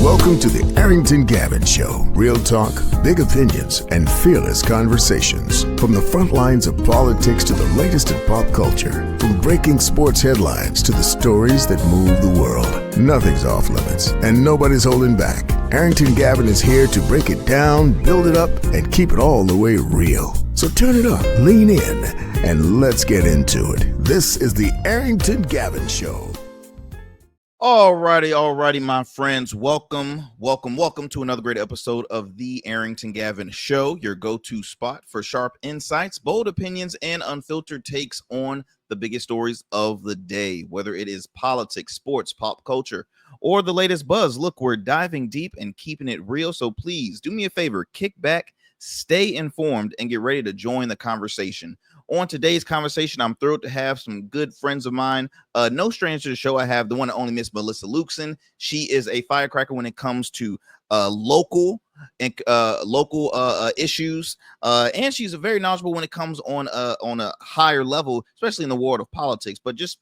Welcome to the Arrington Gavin Show. Real talk, big opinions, and fearless conversations. From the front lines of politics to the latest in pop culture. From breaking sports headlines to the stories that move the world. Nothing's off limits, and nobody's holding back. Arrington Gavin is here to break it down, build it up, and keep it all the way real. So turn it up, lean in, and let's get into it. This is the Arrington Gavin Show. Alrighty, my friends. Welcome to another great episode of the Arrington Gavin Show, your go-to spot for sharp insights, bold opinions, and unfiltered takes on the biggest stories of the day, whether it is politics, sports, pop culture, or the latest buzz. Look, we're diving deep and keeping it real, so please do me a favor, kick back, stay informed, and get ready to join the conversation. On today's conversation, I'm thrilled to have some good friends of mine. No stranger to the show, I have the one and only Miss Melissa Lukeson. She is a firecracker when it comes to local issues, and she's a very knowledgeable when it comes on a higher level, especially in the world of politics. But just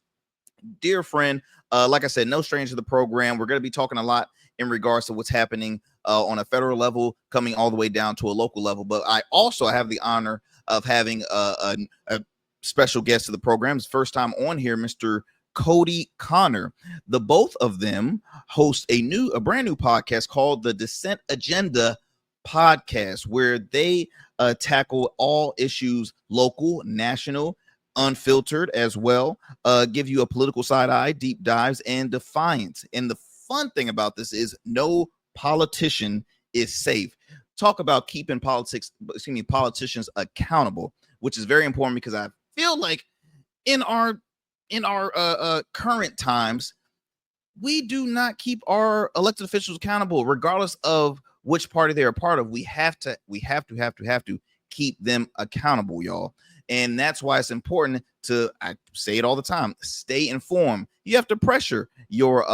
dear friend, like I said, no stranger to the program. We're going to be talking a lot in regards to what's happening on a federal level, coming all the way down to a local level. But I also have the honor of having a special guest to the program. It's first time on here, Mr. Cody Connor. The both of them host a brand new podcast called the Dissent Agenda Podcast, where they tackle all issues local, national, unfiltered as well, give you a political side eye, deep dives, and defiance. And the fun thing about this is no politician is safe. Talk about keeping politicians accountable, which is very important, because I feel like in our current times, we do not keep our elected officials accountable, regardless of which party they're a part of. We have to keep them accountable, y'all. And that's why it's important to, I say it all the time, stay informed. You have to pressure your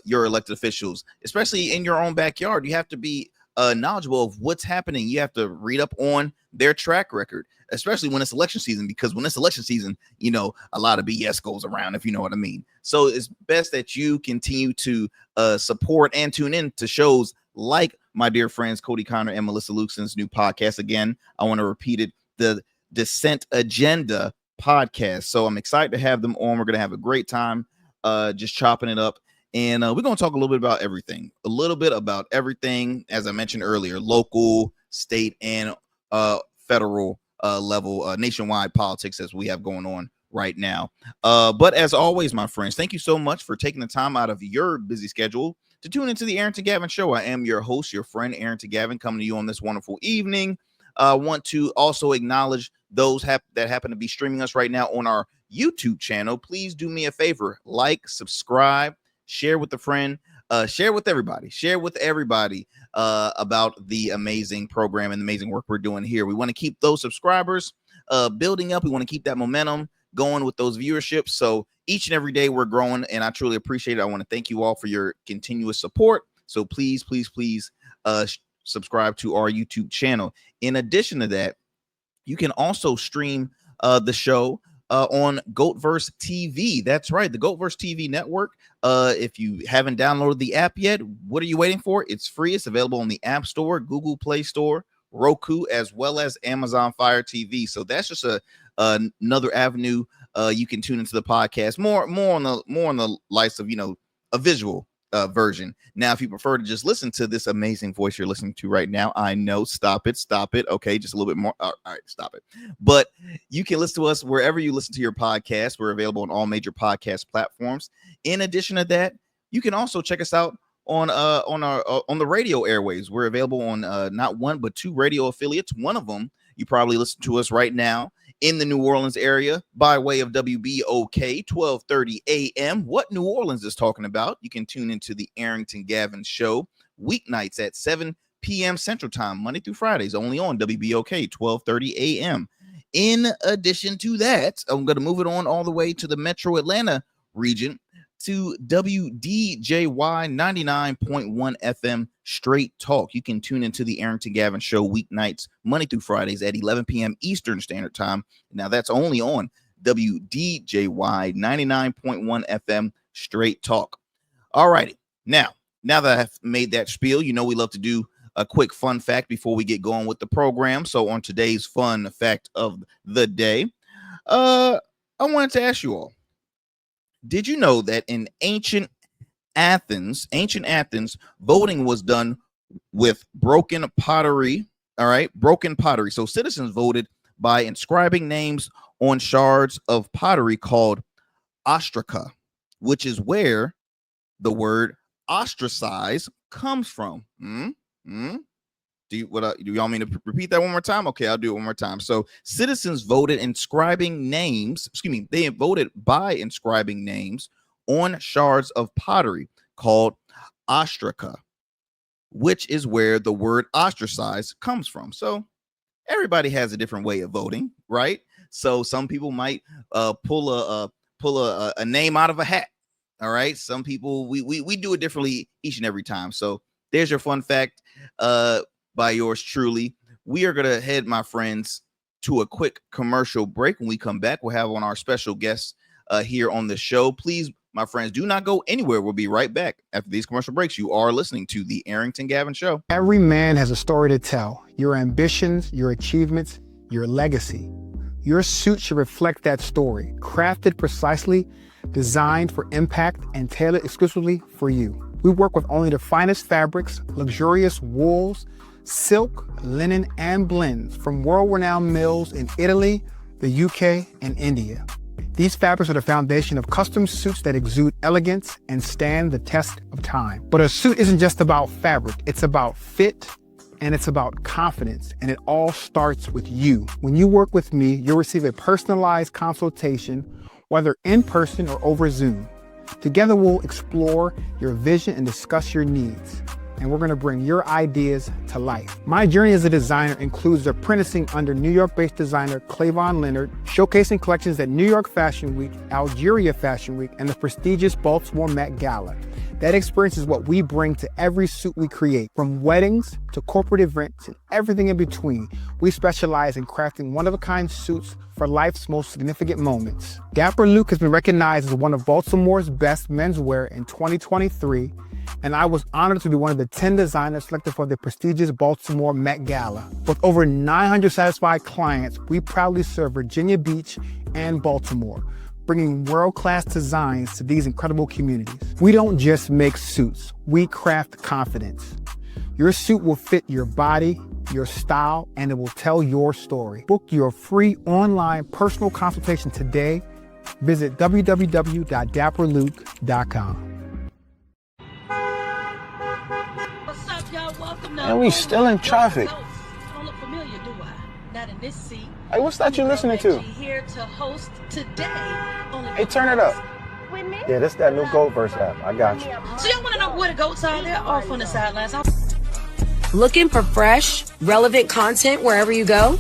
elected officials, especially in your own backyard. You have to be knowledgeable of what's happening. You have to read up on their track record, especially when it's election season, because when it's election season, a lot of BS goes around, if you know what I mean. So it's best that you continue to support and tune in to shows like my dear friends Cody Connor and Melissa Lukeson's new podcast. Again, I want to repeat it, the Dissent Agenda Podcast. So I'm excited to have them on. We're going to have a great time just chopping it up. And we're going to talk a little bit about everything, as I mentioned earlier, local, state, and federal level, nationwide politics as we have going on right now. But as always, my friends, thank you so much for taking the time out of your busy schedule to tune into the Arrington Gavin Show. I am your host, your friend, Arrington Gavin, coming to you on this wonderful evening. I want to also acknowledge those that happen to be streaming us right now on our YouTube channel. Please do me a favor, like, subscribe, share with a friend, share with everybody about the amazing program and the amazing work we're doing here. We want to keep those subscribers building up. We want to keep that momentum going with those viewerships. So each and every day we're growing, and I truly appreciate it. I want to thank you all for your continuous support. So please subscribe to our YouTube channel. In addition to that, you can also stream the show on Goatverse TV. That's right, the Goatverse TV network. If you haven't downloaded the app yet, what are you waiting for? It's free. It's available on the App Store, Google Play Store, Roku, as well as Amazon Fire TV. So that's just another avenue you can tune into the podcast. More on the likes of a visual version. Now, if you prefer to just listen to this amazing voice you're listening to right now, I know, stop it. Okay, just a little bit more. All right, stop it. But you can listen to us wherever you listen to your podcast. We're available on all major podcast platforms. In addition to that, you can also check us out on the radio airwaves. We're available on not one but two radio affiliates. One of them, you probably listen to us right now in the New Orleans area by way of WBOK 1230 AM. What New Orleans is talking about, you can tune into the Arrington Gavin Show weeknights at 7 p.m. Central Time, Monday through Fridays, only on WBOK 1230 AM. In addition to that, I'm going to move it on all the way to the Metro Atlanta region to WDJY 99.1 FM Straight Talk. You can tune into the Arrington Gavin Show weeknights, Monday through Fridays at 11 p.m. Eastern Standard Time. Now, that's only on WDJY 99.1 FM Straight Talk. All righty. Now, now that I've made that spiel, you know we love to do a quick fun fact before we get going with the program. So on today's fun fact of the day, I wanted to ask you all, did you know that in ancient Athens, voting was done with broken pottery? All right, broken pottery. So citizens voted by inscribing names on shards of pottery called ostraca, which is where the word ostracize comes from. Do y'all mean to repeat that one more time? Okay, I'll do it one more time. So citizens voted inscribing names. They voted by inscribing names on shards of pottery called ostraca, which is where the word ostracize comes from. So everybody has a different way of voting, right? So some people might pull a name out of a hat. All right. Some people we do it differently each and every time. So there's your fun fact by yours truly. We are gonna head, my friends, to a quick commercial break. When we come back, we'll have on our special guests here on the show. Please, my friends, do not go anywhere. We'll be right back after these commercial breaks. You are listening to the Arrington Gavin Show. Every man has a story to tell. Your ambitions, your achievements, your legacy. Your suit should reflect that story, crafted precisely, designed for impact, and tailored exclusively for you. We work with only the finest fabrics, luxurious wools, silk, linen, and blends from world-renowned mills in Italy, the UK, and India. These fabrics are the foundation of custom suits that exude elegance and stand the test of time. But a suit isn't just about fabric, it's about fit, and it's about confidence, and it all starts with you. When you work with me, you'll receive a personalized consultation, whether in person or over Zoom. Together, we'll explore your vision and discuss your needs, and we're gonna bring your ideas to life. My journey as a designer includes apprenticing under New York-based designer Clavon Leonard, showcasing collections at New York Fashion Week, Algeria Fashion Week, and the prestigious Baltimore Met Gala. That experience is what we bring to every suit we create, from weddings to corporate events and everything in between. We specialize in crafting one-of-a-kind suits for life's most significant moments. Dapper Luke has been recognized as one of Baltimore's best menswear in 2023, and I was honored to be one of the 10 designers selected for the prestigious Baltimore Met Gala. With over 900 satisfied clients, we proudly serve Virginia Beach and Baltimore, bringing world-class designs to these incredible communities. We don't just make suits, we craft confidence. Your suit will fit your body, your style, and it will tell your story. Book your free online personal consultation today. Visit www.dapperluke.com. What's up, y'all? Welcome to And we still in traffic. Don't look familiar, do I? Not in this seat. Hey, what's that you listening to? Here to host today. Hey, turn it up. With me? Yeah, this is that new Goat Verse app. I got you. So y'all want to know where the goats are? They're off on the sidelines. Looking for fresh, relevant content wherever you go?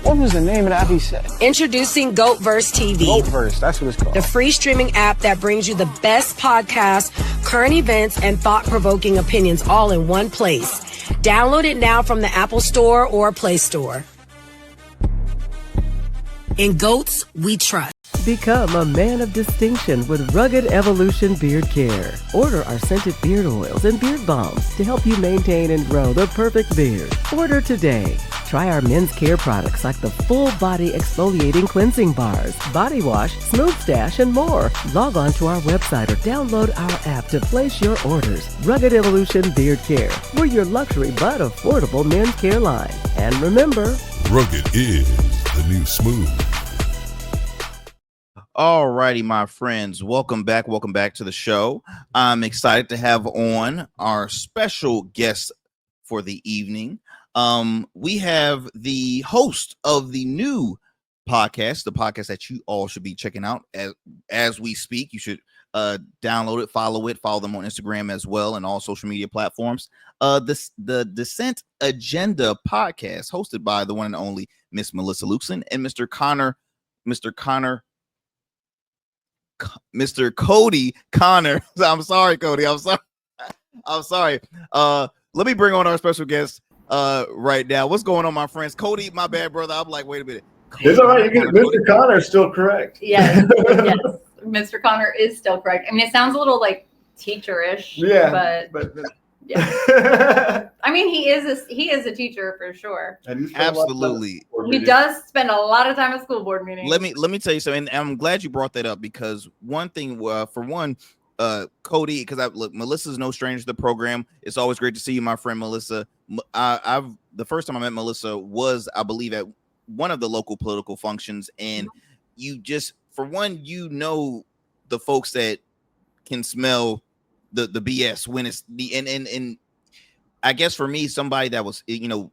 What was the name of that he said? Introducing GoatVerse TV. GoatVerse, that's what it's called. The free streaming app that brings you the best podcasts, current events, and thought-provoking opinions all in one place. Download it now from the Apple Store or Play Store. In Goats, we trust. Become a man of distinction with Rugged Evolution Beard Care. Order our scented beard oils and beard balms to help you maintain and grow the perfect beard. Order today. Try our men's care products like the full body exfoliating cleansing bars, body wash, smooth stash, and more. Log on to our website or download our app to place your orders. Rugged Evolution Beard Care. We're your luxury but affordable men's care line. And remember, Rugged is the new smooth. All righty, my friends, welcome back to the show. I'm excited to have on our special guest for the evening. We have the host of the new podcast, the podcast that you all should be checking out as we speak. You should download it, follow them on Instagram as well, and all social media platforms. The Dissent Agenda Podcast, hosted by the one and only Miss Melissa Lukeson and Mr. Cody Connor. I'm sorry, Cody. I'm sorry. Let me bring on our special guest right now. What's going on, my friends? Cody, my bad, brother. I'm like, wait a minute. Cody, It's all right. Mr. Connor is still correct. Yes, yes. Mr. Connor is still correct. I mean, it sounds a little like teacher-ish. Yeah, but yeah. I mean, he is a teacher for sure. Absolutely. He does spend a lot of time at school board meetings. Let me tell you something. And I'm glad you brought that up, because one thing, for one, Cody, because Melissa's no stranger to the program. It's always great to see you, my friend Melissa. The first time I met Melissa was, I believe, at one of the local political functions, and you just, for one, the folks that can smell the BS when it's the and I guess for me, somebody that was,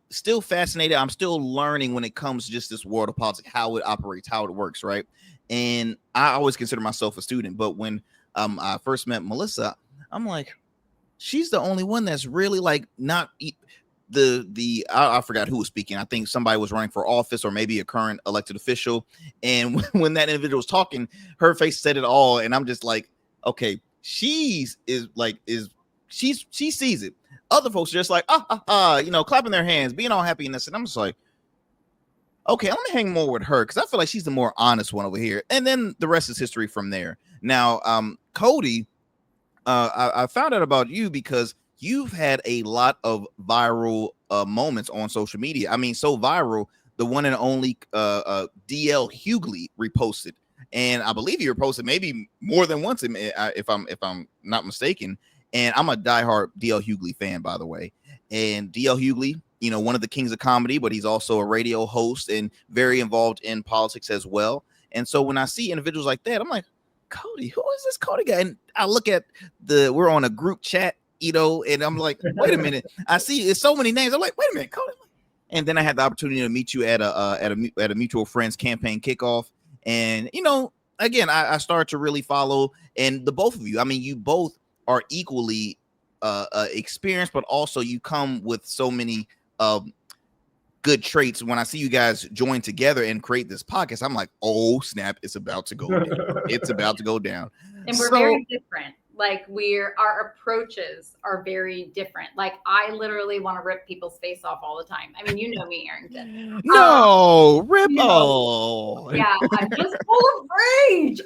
still fascinated. I'm still learning when it comes to just this world of politics, how it operates, how it works, right? And I always consider myself a student, but when I first met Melissa, I'm like, she's the only one that's really like not I forgot who was speaking. I think somebody was running for office, or maybe a current elected official. And when that individual was talking, her face said it all. And I'm just like, okay, she sees it. Other folks are just like, clapping their hands, being all happiness. And I'm just like, okay, I'm gonna hang more with her, because I feel like she's the more honest one over here. And then the rest is history from there. Now, Cody, I found out about you because you've had a lot of viral moments on social media. I mean, so viral, the one and only DL Hughley reposted, and I believe you reposted maybe more than once, if I'm not mistaken. And I'm a diehard DL Hughley fan, by the way. And DL Hughley, one of the kings of comedy, but he's also a radio host and very involved in politics as well. And so when I see individuals like that, I'm like, Cody, who is this Cody guy? And I look at we're on a group chat, and I'm like, wait a minute. I see it's so many names. I'm like, wait a minute, Cody. And then I had the opportunity to meet you at a mutual friends campaign kickoff. And, again, I started to really follow, and the both of you, I mean, you both are equally experienced, but also you come with so many good traits. When I see you guys join together and create this podcast, I'm like, oh snap, it's about to go down. It's about to go down. And we're very different. Like our approaches are very different. Like I literally want to rip people's face off all the time. I mean, you know me, Arrington. No, rip. Yeah, I'm just full of rage.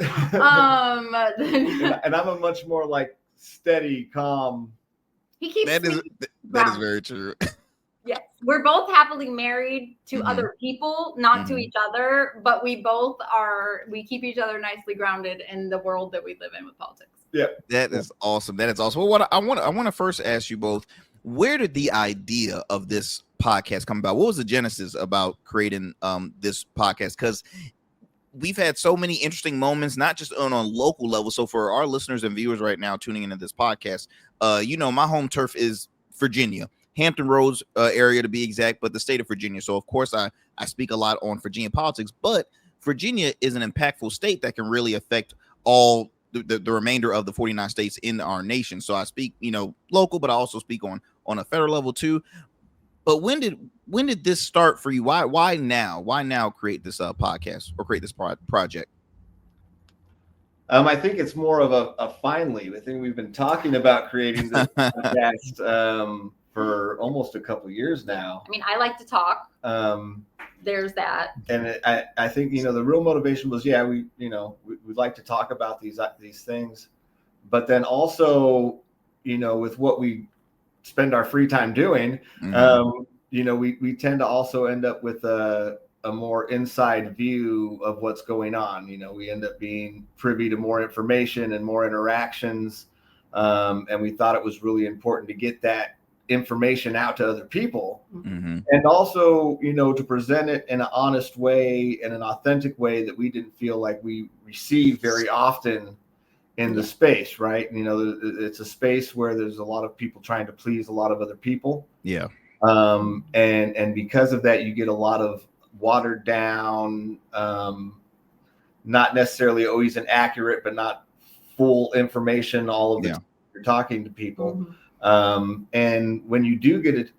And I'm a much more like steady, calm. He keeps that is very true. Yes, we're both happily married to other people, not to each other, but we keep each other nicely grounded in the world that we live in with politics. Yeah, that is awesome. That is awesome. Well, what I want to first ask you both, where did the idea of this podcast come about? What was the genesis about creating this podcast? Because we've had so many interesting moments, not just on a local level. So for our listeners and viewers right now tuning into this podcast, my home turf is Virginia, Hampton Roads area to be exact, but the state of Virginia. So of course I speak a lot on Virginia politics, but Virginia is an impactful state that can really affect all the remainder of the 49 states in our nation. So I speak, local, but I also speak on a federal level too. But when did this start for you? Why now? Why now create this podcast or create this project? I think it's more of a finally. I think we've been talking about creating this podcast for almost a couple of years now. I mean, I like to talk. There's that. And I think, the real motivation was, we'd like to talk about these things, but then also, with what we spend our free time doing, we tend to also end up with a more inside view of what's going on. We end up being privy to more information and more interactions. And we thought it was really important to get that information out to other people, and also, to present it in an honest way, in an authentic way that we didn't feel like we receive very often in the space, right? It's a space where there's a lot of people trying to please a lot of other people. Yeah. And because of that, you get a lot of watered down, not necessarily always inaccurate, but not full information all of the time you're talking to people. And when you do get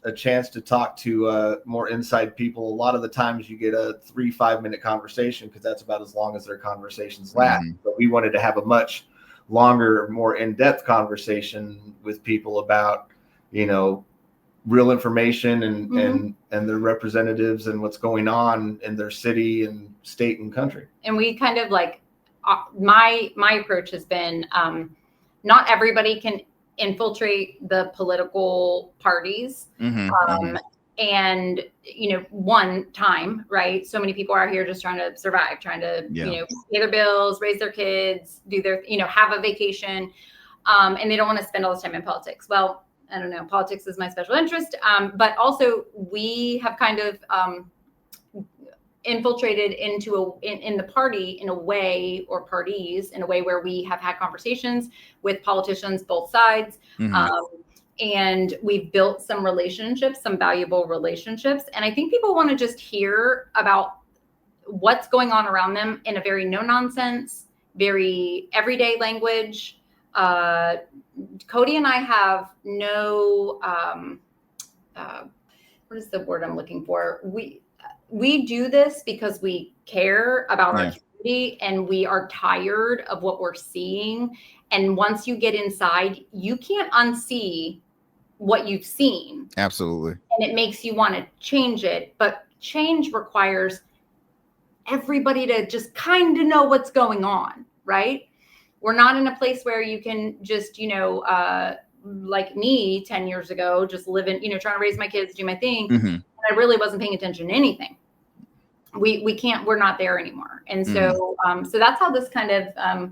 a chance to talk to more inside people, a lot of the times you get a 3-5 minute conversation, because that's about as long as their conversations last. But we wanted to have a much longer, more in-depth conversation with people about, real information and their representatives and what's going on in their city and state and country. And we kind of like, my approach has been, not everybody can infiltrate the political parties. And, one time, right? So many people are here just trying to survive, trying to, pay their bills, raise their kids, do their, have a vacation. And they don't want to spend all this time in politics. Well, I don't know. Politics is my special interest. But also we have kind of infiltrated into in the party in a way, or parties in a way, where we have had conversations with politicians, both sides. And we've built some relationships, some valuable relationships. And I think people want to just hear about what's going on around them in a very no nonsense, very everyday language. Cody and I have no, what is the word I'm looking for? We do this because we care about our community, and we are tired of what we're seeing. And once you get inside, you can't unsee what you've seen. Absolutely. And it makes you want to change it. But change requires everybody to just kind of know what's going on, right? We're not in a place where you can just, like me 10 years ago, just living, trying to raise my kids, do my thing. And I really wasn't paying attention to anything. We can't, we're not there anymore. And so, so that's how this kind of,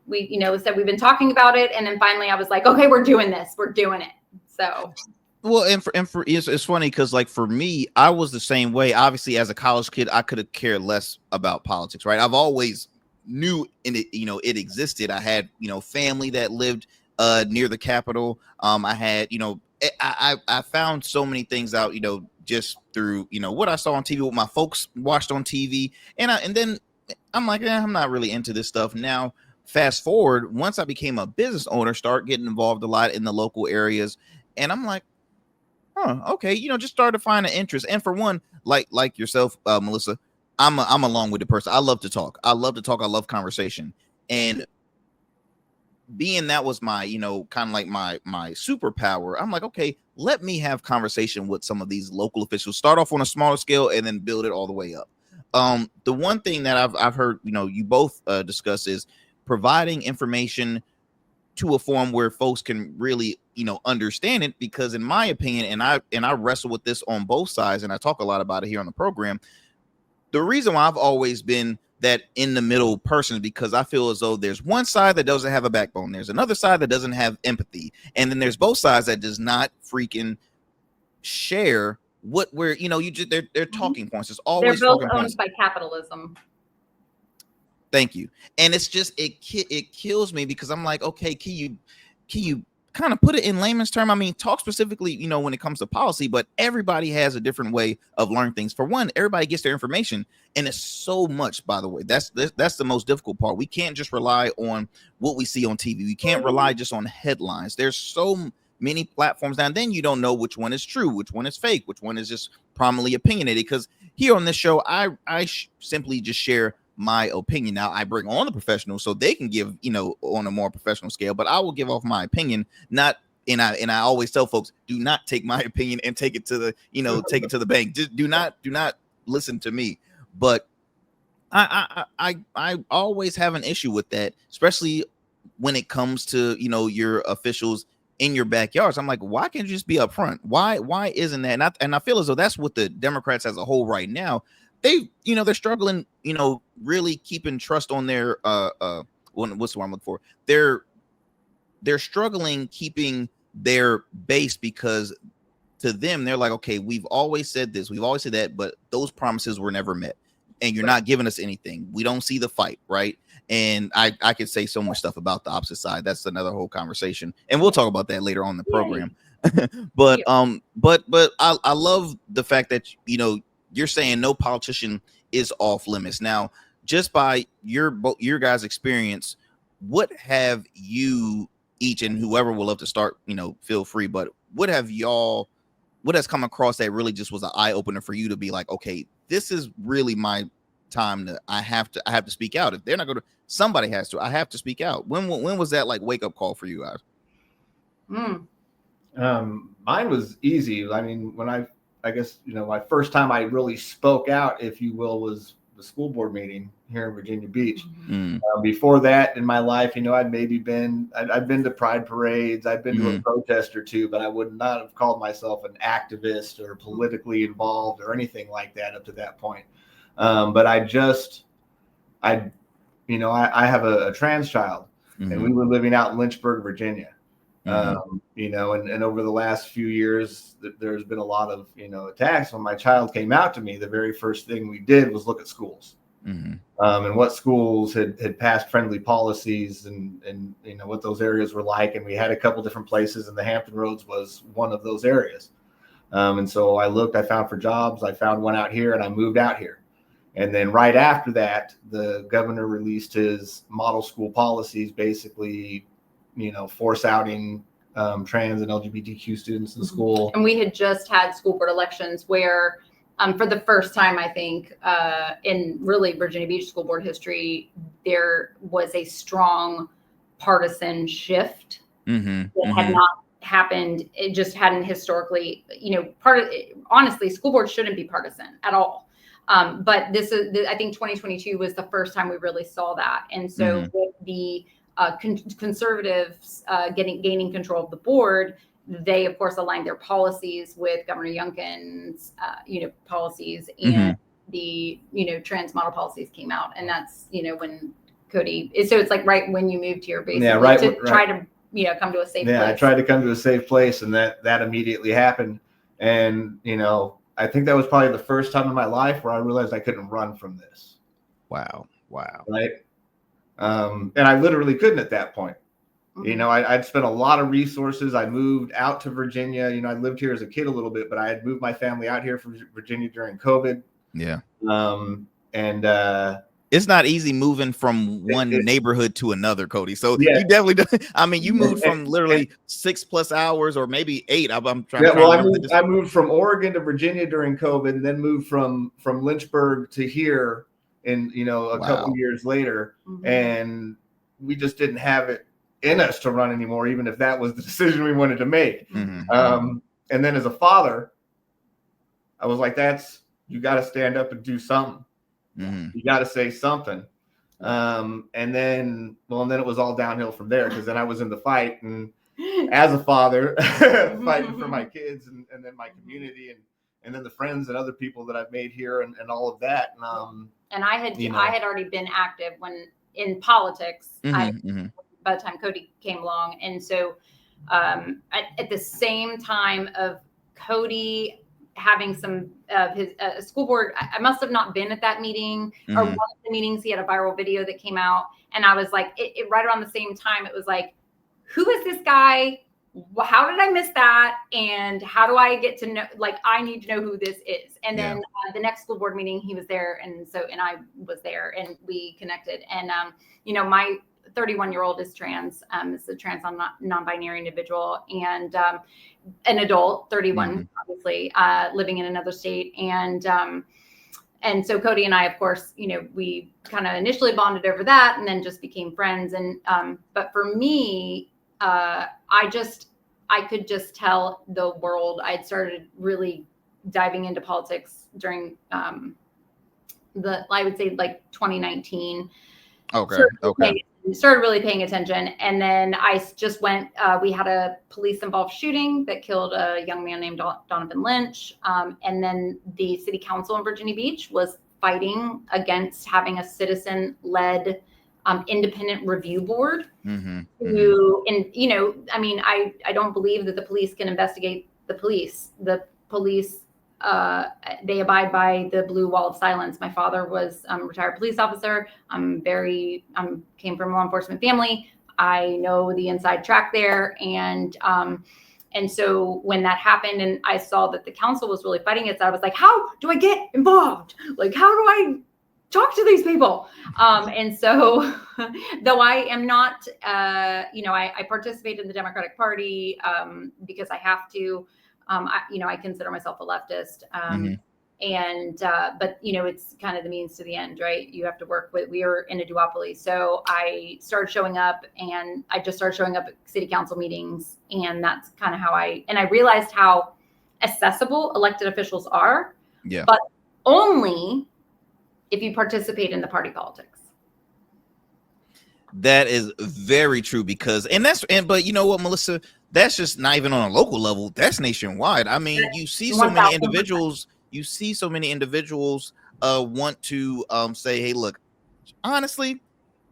we, said we've been talking about it. And then finally I was like, okay, we're doing this. We're doing it. So. Well, and for it's funny because, like, for me, I was the same way. Obviously, as a college kid, I could have cared less about politics, right? I've always knew it existed. I had, family that lived near the Capitol. I had, I found so many things out, just through, what I saw on TV, what my folks watched on TV. And then I'm like, I'm not really into this stuff. Now, fast forward, once I became a business owner, start getting involved a lot in the local areas. And I'm like, okay, just start to find an interest. And for one, like yourself, Melissa, I'm a long-winded person. I love to talk. I love conversation. And being that was my, kind of like my superpower, I'm like, okay, let me have conversation with some of these local officials. Start off on a smaller scale and then build it all the way up. The one thing that I've heard, you both discuss is providing information to a form where folks can really, understand it. Because in my opinion, and I wrestle with this on both sides, and I talk a lot about it here on the program. The reason why I've always been that in the middle person is because I feel as though there's one side that doesn't have a backbone. There's another side that doesn't have empathy. And then there's both sides that does not freaking share what we're, they're talking points. It's always they're both talking owned points. by capitalism. Thank you. And it's just, it kills me because I'm like, okay, can you kind of put it in layman's term? I mean, talk specifically, when it comes to policy, but everybody has a different way of learning things. For one, everybody gets their information, and it's so much, by the way. That's the most difficult part. We can't just rely on what we see on TV. We can't rely just on headlines. There's so many platforms now, and then you don't know which one is true, which one is fake, which one is just prominently opinionated. Because here on this show, I simply just share my opinion. Now I bring on the professionals so they can give, on a more professional scale, but I will give off my opinion, not, and I always tell folks, do not take my opinion and take it to the, take it to the bank. Just do not listen to me. But I always have an issue with that, especially when it comes to, your officials in your backyards. I'm like, why can't you just be upfront? Why isn't that? And I feel as though that's what the Democrats as a whole right now, they're struggling, really keeping trust on their what's the word I'm looking for? They're struggling keeping their base, because to them, they're like, okay, we've always said this, we've always said that, but those promises were never met. And you're not giving us anything. We don't see the fight, right? And I could say so much stuff about the opposite side. That's another whole conversation. And we'll talk about that later on in the program. But I love the fact that, you're saying no politician is off limits. Now, just by your guys' experience, what have you each, and whoever will love to start, feel free, but what has come across that really just was an eye opener for you to be like, okay, this is really my time to, I have to speak out. If they're not going to, somebody has to, I have to speak out. When was that like wake up call for you guys? Mine was easy. I mean, when I guess, my first time I really spoke out, if you will, was the school board meeting here in Virginia Beach. Mm. Before that, in my life, I'd been to pride parades, I'd been to a protest or two, but I would not have called myself an activist or politically involved or anything like that up to that point. But I have a trans child, and we were living out in Lynchburg, Virginia. And over the last few years, there's been a lot of, attacks. When my child came out to me, the very first thing we did was look at schools, and what schools had passed friendly policies and what those areas were like. And we had a couple different places, and the Hampton Roads was one of those areas. And so I looked, I found for jobs, I found one out here, and I moved out here. And then right after that, the governor released his model school policies, basically, force outing trans and LGBTQ students in school. And we had just had school board elections where, for the first time, I think, in really Virginia Beach school board history, there was a strong partisan shift that had not happened. It just hadn't historically, honestly, school boards shouldn't be partisan at all. But I think 2022 was the first time we really saw that. And so with the conservatives gaining control of the board, they of course aligned their policies with Governor Youngkin's policies, and the trans model policies came out, and that's when Cody. So it's like right when you moved here, basically, try to come to a safe place. I tried to come to a safe place, and that immediately happened. And I think that was probably the first time in my life where I realized I couldn't run from this. Wow. Right. And I literally couldn't at that point. I'd spent a lot of resources. I moved out to Virginia. I lived here as a kid a little bit, but I had moved my family out here from Virginia during COVID. Yeah. And it's not easy moving from one neighborhood to another, Cody. So you definitely do. I mean, you moved from literally 6+ hours or maybe 8. I'm trying. Yeah, well, I moved from Oregon to Virginia during COVID, and then moved from Lynchburg to here in a couple years later, and we just didn't have it in us to run anymore, even if that was the decision we wanted to make. And then as a father, I was like, you got to stand up and do something. You got to say something. And then it was all downhill from there, because then I was in the fight, and as a father fighting for my kids and then my community and then the friends and other people that I've made here and all of that. And I had already been active in politics by the time Cody came along. And so at the same time of Cody having some of his school board, I must have not been at that meeting or one of the meetings. He had a viral video that came out, and I was like, it right around the same time, it was like, who is this guy? How did I miss that? And how do I get to know, I need to know who this is. And then the next school board meeting, he was there. And I was there, and we connected. And, my 31-year-old is trans. Is a trans non-binary individual, and an adult, 31, obviously, living in another state. And so Cody and I, of course, we kind of initially bonded over that, and then just became friends. And but for me, I could just tell the world. I had started really diving into politics during I would say 2019. Okay. Started really paying attention. And then I just went, we had a police involved shooting that killed a young man named Donovan Lynch. And then the city council in Virginia Beach was fighting against having a citizen led independent review board I don't believe that the police can investigate the police. The police, they abide by the blue wall of silence. My father was a retired police officer. Came from a law enforcement family. I know the inside track there. And so when that happened and I saw that the council was really fighting it, I was like, how do I get involved? How do I talk to these people? And so though I am not, I participate in the Democratic Party because I have to. I consider myself a leftist, but it's kind of the means to the end, right? You have to work with. We are in a duopoly, so I started showing up, and I just started showing up at city council meetings, and that's kind of how I realized how accessible elected officials are, but only if you participate in the party politics. That is very true but you know what, Melissa, that's just not even on a local level. That's nationwide. I mean, you see so many individuals want to say, hey, look, honestly,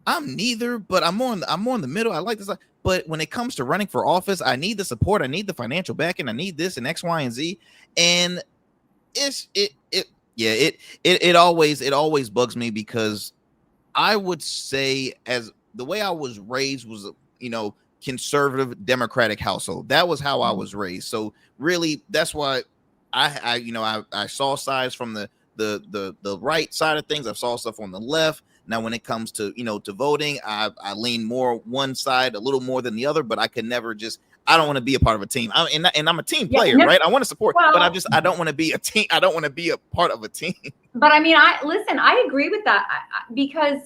I'm neither, but I'm more in the middle. I like this. But when it comes to running for office, I need the support. I need the financial backing. I need this and X, Y, and Z. And it always bugs me, because I would say, as the way I was raised was, conservative Democratic household. That was how I was raised. So really, that's why I saw sides from the right side of things. I saw stuff on the left. Now, when it comes to, to voting, I lean more one side a little more than the other, but I could never I don't want to be a part of a team. And I'm a team player, right? I want to support, but I don't want to be a team. I don't want to be a part of a team. But I mean, I agree with that, because,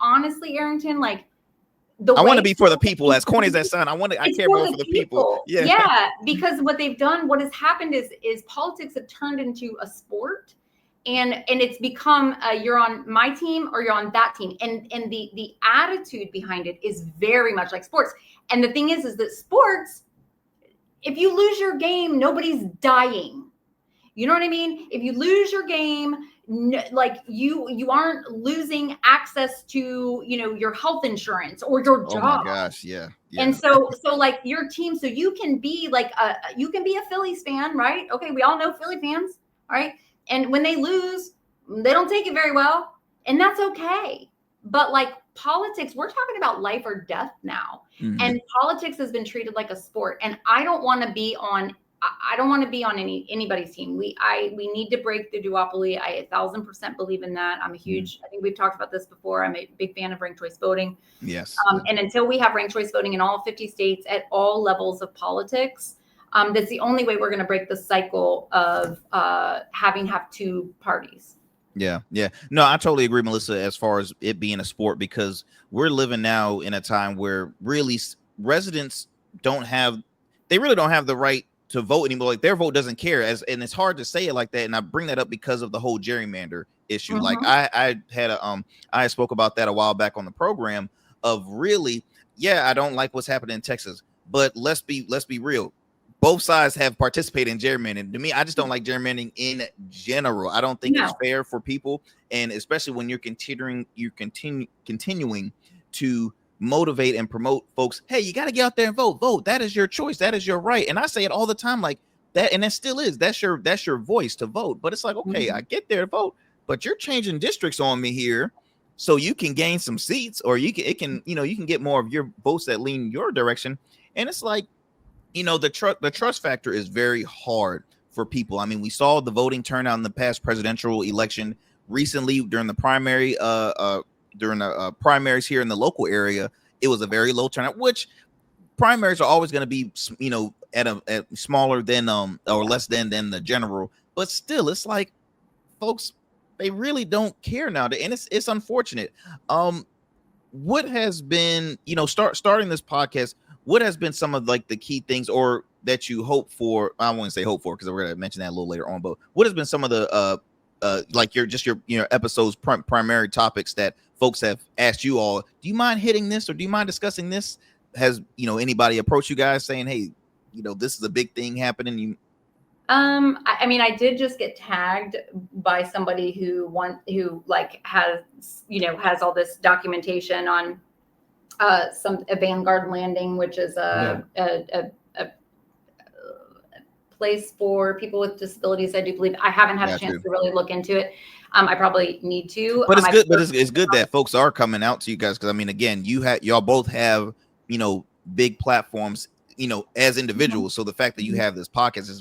honestly, Arrington, like, I want to be for the people, as corny as that sound. I care more for the people. Yeah. Because what has happened is politics have turned into a sport, and it's become you're on my team or you're on that team. And the attitude behind it is very much like sports. And the thing is that sports, if you lose your game, nobody's dying. You know what I mean? If you lose your game, like you aren't losing access to, your health insurance or your job. Oh my gosh. Yeah. And so like your team, so you can be like you can be a Phillies fan, right? Okay. We all know Philly fans. All right. And when they lose, they don't take it very well, and that's okay. But like politics, we're talking about life or death now. Mm-hmm. And politics has been treated like a sport. And I don't want to be on anybody's team. We need to break the duopoly. I 1,000% believe in that. I'm a huge, I think we've talked about this before. I'm a big fan of ranked choice voting. Yes. And until we have ranked choice voting in all 50 states at all levels of politics, that's the only way we're going to break the cycle of having two parties. Yeah. No, I totally agree, Melissa, as far as it being a sport, because we're living now in a time where really residents really don't have the right to vote anymore. Like, their vote doesn't care, and it's hard to say it like that. And I bring that up because of the whole gerrymander issue. Mm-hmm. Like I spoke about that a while back on the program of really, I don't like what's happening in Texas, but let's be real. Both sides have participated in gerrymandering. To me, I just don't like gerrymandering in general. I don't think it's fair for people, and especially when you're continuing to motivate and promote folks. Hey, you got to get out there and vote. That is your choice. That is your right. And I say it all the time, like that, and that still is. That's your voice to vote. But it's like, okay, mm-hmm. I get there to vote, but you're changing districts on me here, so you can gain some seats, or you can get more of your votes that lean your direction. And it's like, the trust factor is very hard for people. I mean, we saw the voting turnout in the past presidential election recently during the primary, primaries here in the local area. It was a very low turnout, which primaries are always going to be, at smaller than or less than the general. But still, it's like, folks, they really don't care now, and it's unfortunate. What has been, starting this podcast? What has been some of like the key things, or that you hope for? I won't say hope for, because we're going to mention that a little later on. But what has been some of the like your episodes primary topics that folks have asked you all? Do you mind hitting this, or do you mind discussing this? Has anybody approached you guys saying, hey, this is a big thing happening? I mean, I did just get tagged by somebody who has all this documentation on a Vanguard Landing, which is a place for people with disabilities. I do believe. I haven't had a chance to really look into it. I probably need to. But it's good. But it's good that folks are coming out to you guys, because I mean, again, y'all both have big platforms, as individuals. So the fact that you have this podcast is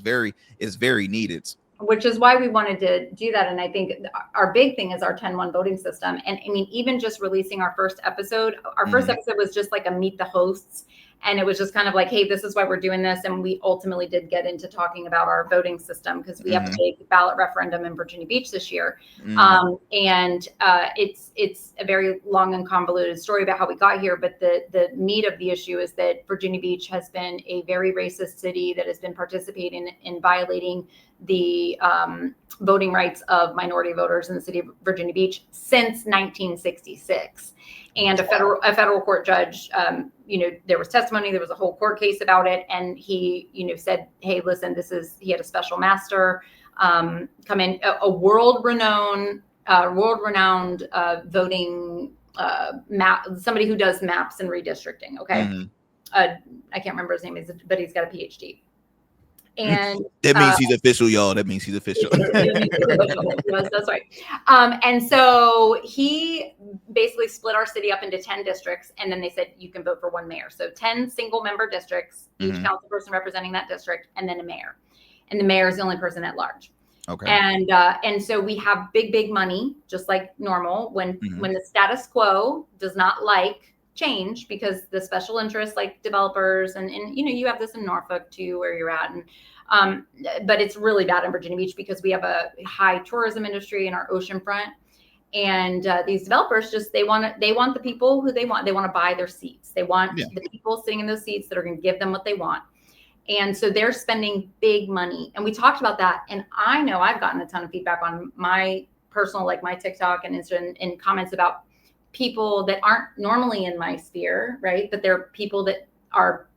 very needed. Which is why we wanted to do that. And I think our big thing is our 10-1 voting system. And I mean, even just releasing our first episode was just like a meet the hosts. And it was just kind of like, hey, this is why we're doing this. And we ultimately did get into talking about our voting system because we have a big ballot referendum in Virginia Beach this year. And it's a very long and convoluted story about how we got here. But the meat of the issue is that Virginia Beach has been a very racist city that has been participating in violating the voting rights of minority voters in the city of Virginia Beach since 1966. And a federal court judge, there was testimony, there was a whole court case about it. And he, said, hey, listen, he had a special master come in, a world-renowned voting map, somebody who does maps and redistricting. Okay. I can't remember his name, but he's got a PhD. And that means he's official, y'all. That means he's official. Yes, that's right. And so he basically split our city up into 10 districts. And then they said, you can vote for one mayor. So 10 single member districts, each council person representing that district, and then a mayor. And the mayor is the only person at large. Okay. And so we have big money, just like normal, when the status quo does not like change, because the special interests like developers and you have this in Norfolk too, where you're at, and but it's really bad in Virginia Beach because we have a high tourism industry in our oceanfront, and these developers they want the people who they want to buy their seats. They want the people sitting in those seats that are going to give them what they want. And so they're spending big money. And we talked about that. And I know I've gotten a ton of feedback on my personal, like my TikTok and Instagram, and comments about people that aren't normally in my sphere, right? But they're people that are,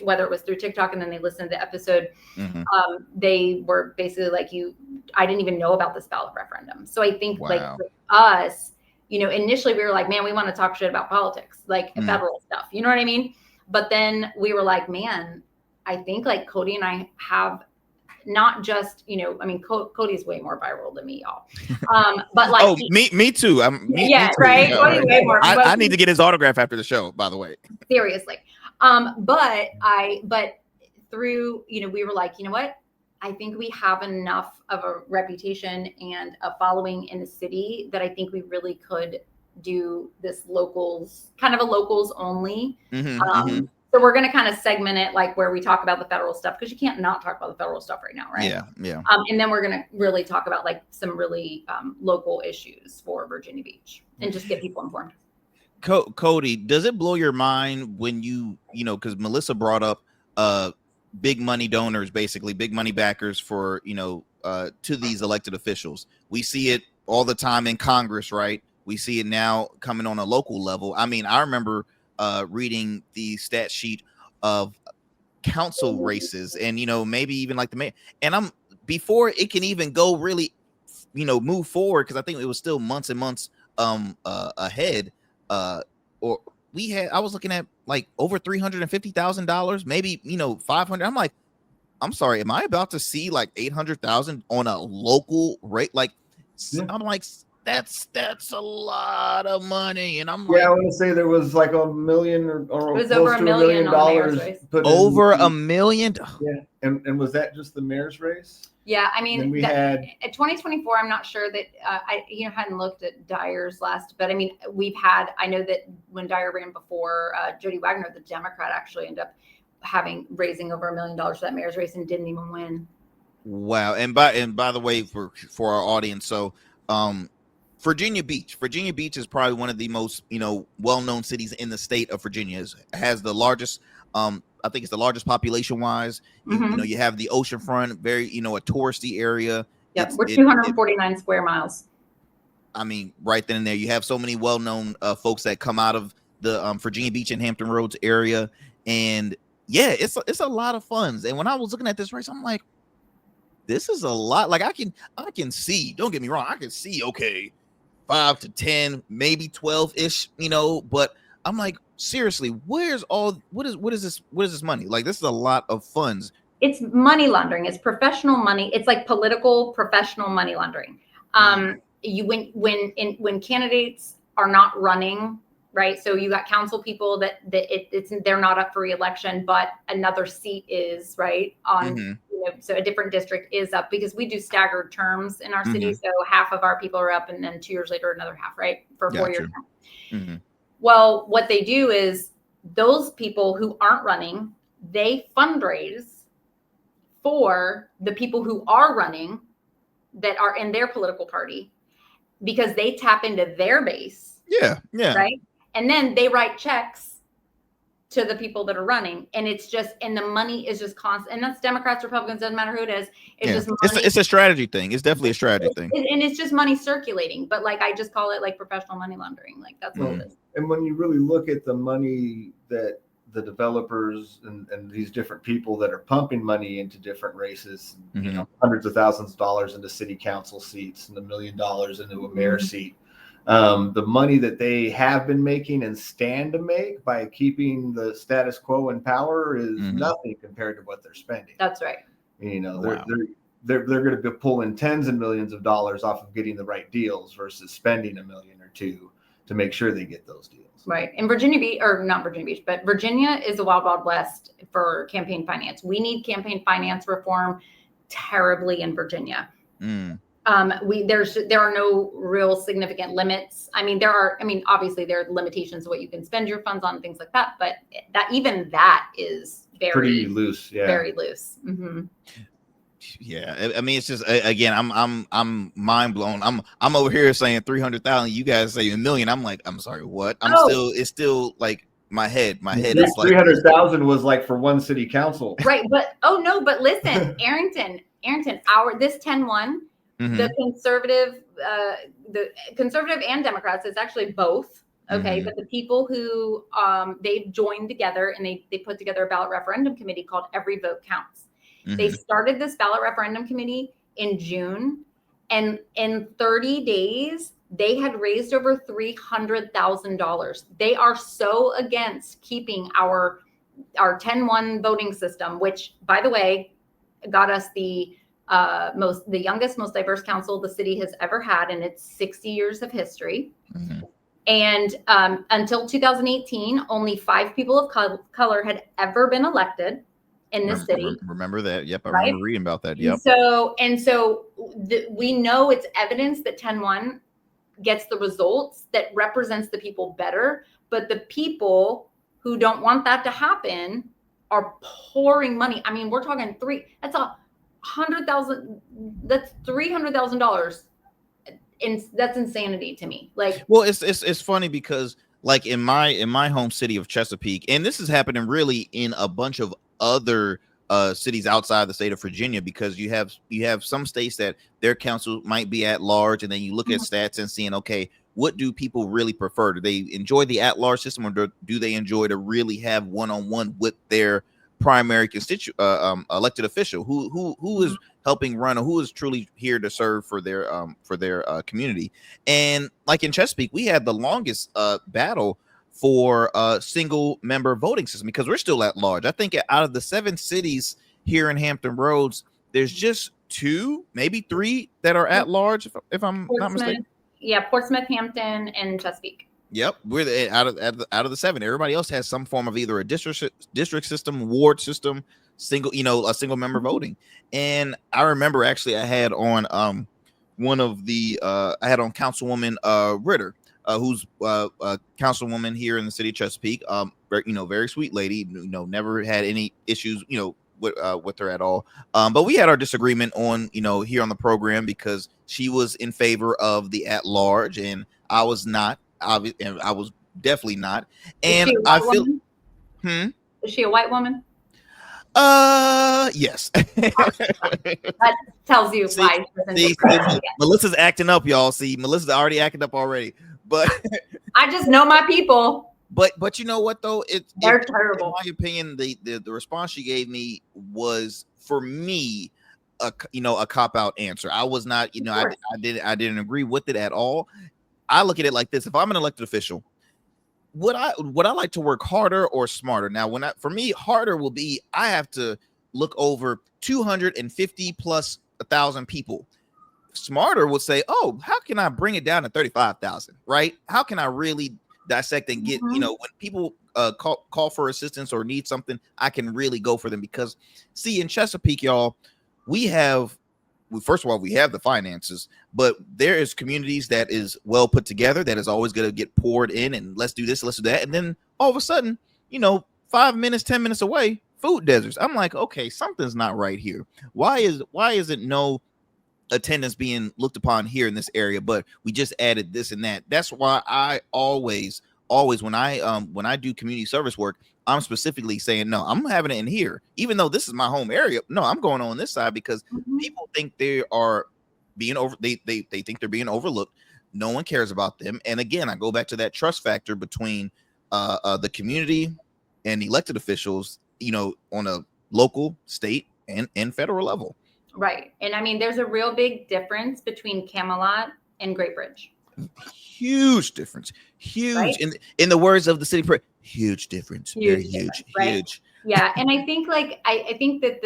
whether it was through TikTok and then they listened to the episode, they were basically like, I didn't even know about this ballot referendum. So I think like for us, initially we were like, man, we want to talk shit about politics, like federal stuff. You know what I mean? But then we were like, man, I think like Cody and I have not just, Cody's way more viral than me, y'all. But like, me too. Me too. Right. Cody's way more. I need to get his autograph after the show, by the way. Seriously. But through, we were like, you know what? I think we have enough of a reputation and a following in the city that I think we really could do this kind of a locals only. So we're going to kind of segment it like where we talk about the federal stuff, because you can't not talk about the federal stuff right now, right? Yeah. And then we're going to really talk about like some really local issues for Virginia Beach and just get people informed. Cody, does it blow your mind when because Melissa brought up big money donors, basically big money backers for, to these elected officials. We see it all the time in Congress, right? We see it now coming on a local level. I mean, I remember reading the stat sheet of council races and, maybe even like the mayor. And before it can even go really, move forward, because I think it was still months and months ahead. I was looking at like over $350,000, maybe, 500. I'm like, I'm sorry, am I about to see like 800,000 on a local rate? Like, I'm like, that's a lot of money. And I'm like, I want to say there was like $1 million or it was close over to $1 million put over in. $1 million. Yeah. And was that just the mayor's race? Yeah. I mean, we had at 2024, I'm not sure that I hadn't looked at Dyer's last, but I mean, I know that when Dyer ran before, Jody Wagner, the Democrat, actually ended up raising over $1 million for that mayor's race and didn't even win. Wow. And by the way, for our audience, so Virginia Beach is probably one of the most, well-known cities in the state of Virginia. It has the largest, I think it's the largest population wise. You have the oceanfront, very, a touristy area. Yep. We're 249 square miles. I mean, right then and there, you have so many well-known folks that come out of the Virginia Beach and Hampton Roads area. And yeah, it's a lot of funds. And when I was looking at this race, I'm like, this is a lot. Like I can see, don't get me wrong, I can see, okay, 5 to 10, maybe 12-ish, but I'm like, seriously, what is this money? Like, this is a lot of funds. It's money laundering. It's professional money. It's like political professional money laundering. When candidates are not running, right? So you got council people they're not up for re-election, but another seat is right on. So a different district is up, because we do staggered terms in our city. So half of our people are up, and then 2 years later, another half, right? For a 4-year term. Well, what they do is those people who aren't running, they fundraise for the people who are running that are in their political party because they tap into their base. Yeah. Right. And then they write checks to the people that are running, and it's just, and the money is just constant, and that's Democrats, Republicans, doesn't matter who it is. It's just money. It's a strategy thing. It's definitely a strategy thing. And it's just money circulating, but like, I just call it like professional money laundering. Like that's what it is. And when you really look at the money that the developers and these different people that are pumping money into different races, you know, hundreds of thousands of dollars into city council seats and $1 million into a mayor seat, the money that they have been making and stand to make by keeping the status quo in power is nothing compared to what they're spending. That's right. You know, they're going to be pulling tens of millions of dollars off of getting the right deals versus spending $1 million or $2 million to make sure they get those deals. Right. And Virginia Beach, or not Virginia Beach, but Virginia is a wild, wild west for campaign finance. We need campaign finance reform terribly in Virginia. There are no real significant limits. I mean, obviously there are limitations of what you can spend your funds on and things like that, but that is pretty loose. Yeah. Very loose. Yeah, I mean, it's just, again, I'm mind blown. I'm over here saying 300,000. You guys say $1 million. I'm like, I'm sorry, what? It's still like my head is like 300,000 was like for one city council. Right, but listen, Arrington, this 10-1. The conservative and Democrats, it's actually both. Okay. But the people who they've joined together and they put together a ballot referendum committee called Every Vote Counts. They started this ballot referendum committee in June, and in 30 days, they had raised over $300,000. They are so against keeping our 10-1 voting system, which, by the way, got us the youngest, most diverse council the city has ever had in its 60 years of history. And until 2018, only 5 people of color had ever been elected in this city. Remember that? Yep, I remember reading about that. Yep. So we know it's evidence that 10-1 gets the results that represents the people better, but the people who don't want that to happen are pouring money. I mean, we're talking that's $100,000. That's $300,000. And that's insanity to me. Like, well, it's funny because like in my home city of Chesapeake, and this is happening really in a bunch of other cities outside the state of Virginia, because you have some states that their council might be at large, and then you look at stats and seeing, okay, what do people really prefer? Do they enjoy the at large system, or do they enjoy to really have one-on-one with their primary elected official who is helping run, or who is truly here to serve for their community? And like in Chesapeake, we had the longest battle for a single member voting system because we're still at large. I think out of the 7 cities here in Hampton Roads, there's just 2, maybe 3 that are at large, if I'm not mistaken. Yeah, Portsmouth, Hampton, and Chesapeake. Yep, we're out of the 7. Everybody else has some form of either a district system, ward system, a single member voting. And I remember actually I had on Councilwoman Ritter, who's a councilwoman here in the city of Chesapeake. Very sweet lady. Never had any issues, with her at all. But we had our disagreement on, here on the program, because she was in favor of the at large and I was not. And I was definitely not. And I feel. Is she a white woman? Yes. That tells you why. Melissa's acting up, y'all. See, Melissa's already acting up already. But I just know my people. But you know what though? They're terrible. In my opinion, the response she gave me was, for me, a cop-out answer. I was not, I didn't agree with it at all. I look at it like this: if I'm an elected official, would I like to work harder or smarter? Now, for me, harder will be I have to look over 250 plus 1,000 people. Smarter would say, oh, how can I bring it down to 35,000? Right? How can I really dissect and get, when people call for assistance or need something, I can really go for them. Because see, in Chesapeake, y'all, first of all, we have the finances, but there is communities that is well put together, that is always going to get poured in, and let's do this, let's do that. And then all of a sudden 5 minutes, 10 minutes away, food deserts. I'm like, okay, something's not right here. Why isn't no attendance being looked upon here in this area, but we just added this and that? That's why I always when I do community service work, I'm specifically saying, no, I'm having it in here, even though this is my home area. No, I'm going on this side because people think they are being they think they're being overlooked. No one cares about them. And again, I go back to that trust factor between the community and elected officials, on a local, state, and federal level. Right. And I mean, there's a real big difference between Camelot and Great Bridge. Huge difference. Huge. Right? In the words of the city prayer, huge difference. Very huge. Right? Huge. Yeah. And I think I think that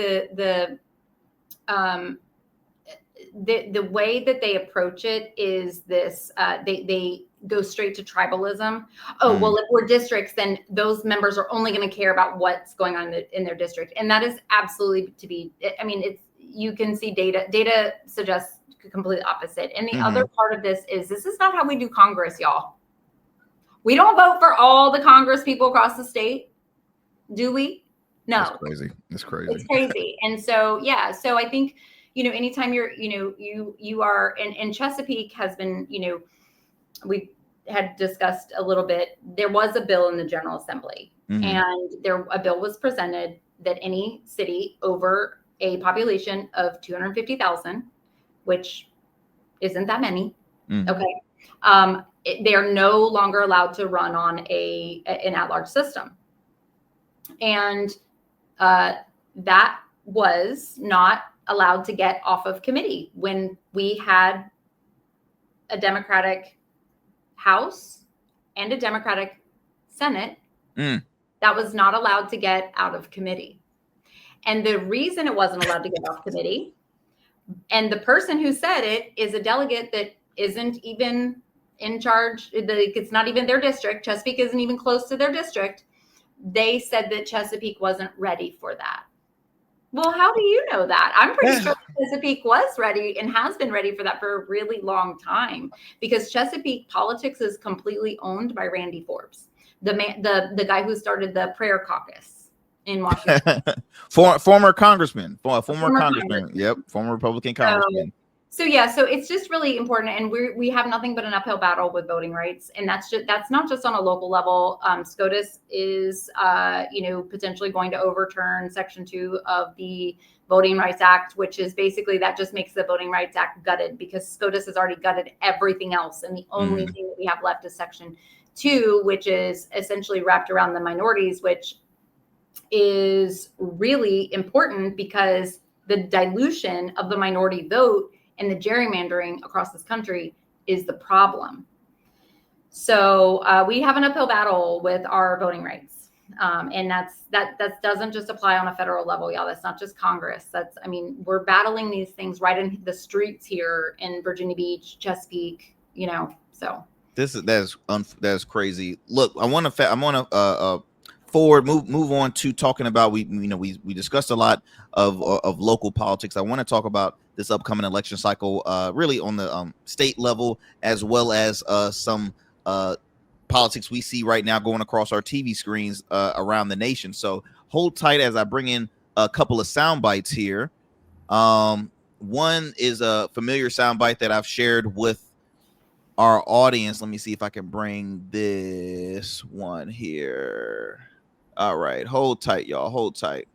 the way that they approach it is this, they go straight to tribalism. Oh, well, if we're districts, then those members are only going to care about what's going on in their district. And that is absolutely you can see data suggests completely opposite. And the other part of this is not how we do Congress, y'all. We don't vote for all the Congress people across the state, do we? No. That's crazy. It's crazy. And so, yeah. So I think, anytime you are, and Chesapeake has been, we had discussed a little bit, there was a bill in the General Assembly and a bill was presented that any city over a population of 250,000, which isn't that many. Okay. They are no longer allowed to run on an at-large system. And that was not allowed to get off of committee when we had a Democratic House and a Democratic Senate. That was not allowed to get out of committee. And the reason it wasn't allowed to get off committee, and the person who said it is a delegate that isn't even in charge. It's not even their district. Chesapeake isn't even close to their district. They said that Chesapeake wasn't ready for that. Well, how do you know that? I'm pretty sure Chesapeake was ready and has been ready for that for a really long time, because Chesapeake politics is completely owned by Randy Forbes, the guy who started the prayer caucus in Washington. former congressman. Yep. Former Republican congressman. So it's just really important, and we have nothing but an uphill battle with voting rights, and that's not just on a local level. SCOTUS is potentially going to overturn Section 2 of the Voting Rights Act, which is basically that just makes the Voting Rights Act gutted, because SCOTUS has already gutted everything else, and the only thing that we have left is Section 2, which is essentially wrapped around the minorities, which is really important because the dilution of the minority vote and the gerrymandering across this country is the problem. So we have an uphill battle with our voting rights. And that doesn't just apply on a federal level, y'all. That's not just Congress. We're battling these things right in the streets here in Virginia Beach, Chesapeake, so. That's crazy. Look, I want to move on to talking about, we discussed a lot of local politics. I want to talk about this upcoming election cycle, really on the state level, as well as some politics we see right now going across our TV screens around the nation. So hold tight as I bring in a couple of sound bites here. One is a familiar sound bite that I've shared with our audience. Let me see if I can bring this one here. All right, hold tight, y'all. Hold tight.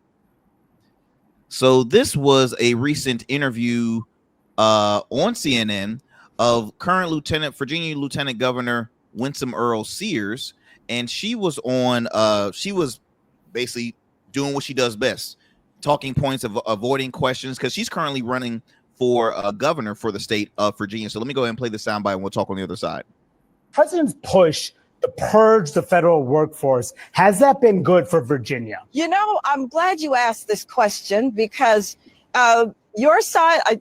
So this was a recent interview on CNN of current Virginia Lieutenant Governor Winsome Earl Sears, and she was on. She was basically doing what she does best, talking points of avoiding questions, because she's currently running for governor for the state of Virginia. So let me go ahead and play the soundbite, and we'll talk on the other side. President's push to purge the federal workforce, has that been good for Virginia? I'm glad you asked this question, because your side,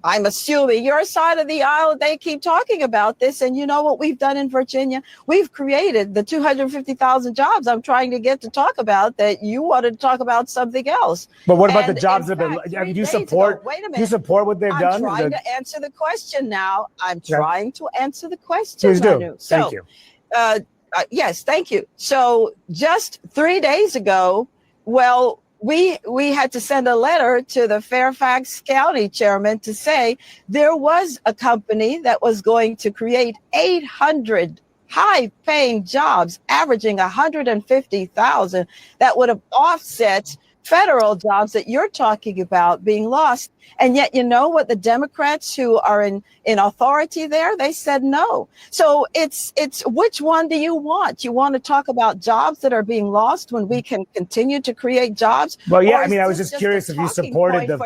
I'm assuming your side of the aisle, they keep talking about this. And you know what we've done in Virginia? We've created the 250,000 jobs I'm trying to get to talk about, that you wanted to talk about something else. But what about the jobs that have been, do you support what they've done? I'm trying to answer the question now. I'm trying to answer the question. Please do. Thank you. Yes, thank you. So just 3 days ago, well, we had to send a letter to the Fairfax County chairman to say there was a company that was going to create 800 high-paying jobs, averaging 150,000, that would have offset federal jobs that you're talking about being lost. And yet, you know what, the Democrats who are in authority there, they said no. So it's which one do you want? You want to talk about jobs that are being lost when we can continue to create jobs? Well, yeah, I mean, I was just curious if you supported the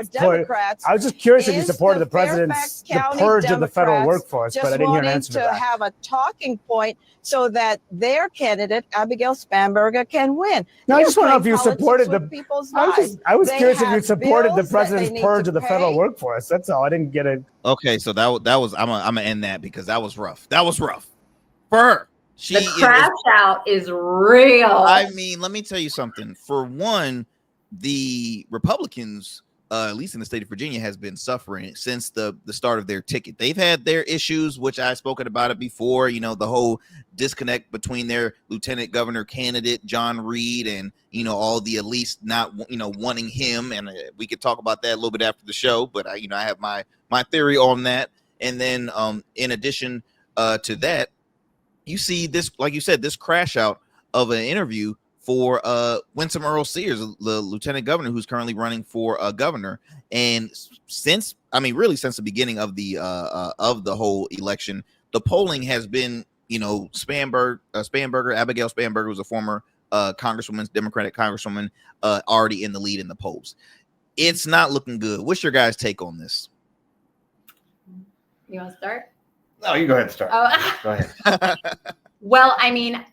president's the purge of the federal workforce, but I didn't hear an answer to that. Have a talking point so that their candidate, Abigail Spanberger, can win. No, I just want to know if you supported the people's lives. I was curious if you supported the president's purge of the federal workforce. That's all. I didn't get it. Okay, so that was I'm gonna end that because that was rough. That was rough for her. The crash out is real. I mean, let me tell you something. For one, the Republicans, at least in the state of Virginia, has been suffering since the start of their ticket. They've had their issues, which I've spoken about it before, you know, the whole disconnect between their lieutenant governor candidate, John Reed, and, you know, all the elites not, you know, wanting him. And we could talk about that a little bit after the show, but I have my theory on that. And then in addition to that, you see this, like you said, this crash out of an interview for Winsome Earl Sears, the lieutenant governor who's currently running for governor. And since the beginning of the whole election, the polling has been, you know, Abigail Spanberger was a former congresswoman, Democratic congresswoman, already in the lead in the polls. It's not looking good. What's your guys' take on this? You want to start? No, you go ahead and start. Oh. Go ahead. Well, I mean,